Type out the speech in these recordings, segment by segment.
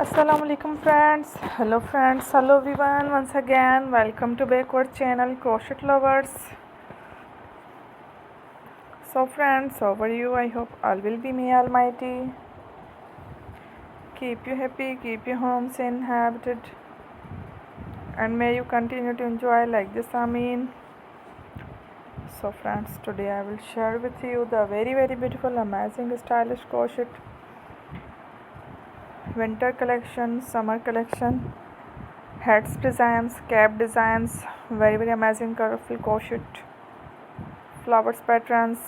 Assalamualaikum friends, hello everyone, once again welcome to backward channel crochet lovers. So friends, how are you? I hope all will be may almighty keep you happy, keep your homes inhabited, and may you continue to enjoy like this. So friends, today I will share with you the very beautiful, amazing, stylish crochet winter collection, summer collection, hats designs, cap designs, very amazing colorful crochet flowers patterns,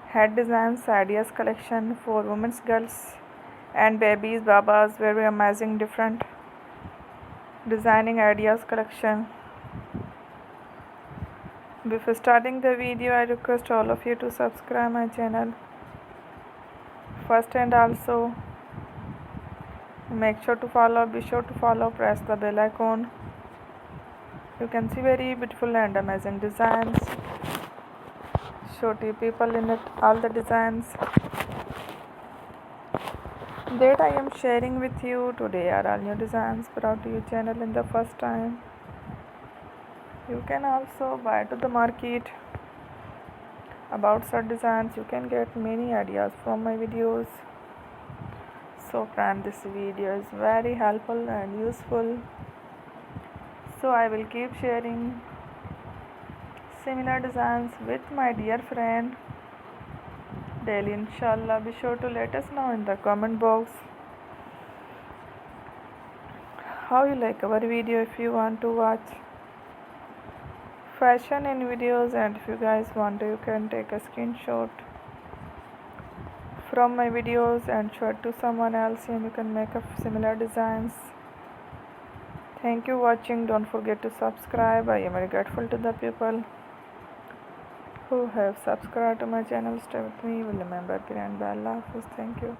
head designs, ideas collection for women's, girls and babies, babas, very amazing different designing ideas collection. Before starting the video, I request all of you to subscribe my channel first, and also be sure to follow, press the bell icon. You can see very beautiful and amazing designs. Show to people in it all the designs that I am sharing with you today are all new designs brought to your channel in the first time. You can also buy to the market about such designs. You can get many ideas from my videos. So friend, this video is very helpful and useful, so I will keep sharing similar designs with my dear friend daily, inshallah. Be sure to let us know in the comment box how you like our video. If you want to watch fashion in videos, and if you guys want to, you can take a screenshot from my videos and show it to someone else, and you can make up similar designs. Thank you watching. Don't forget to subscribe. I am very grateful to the people who have subscribed to my channel. Stay with me. Will remember grand. Allah Hafiz. Thank you.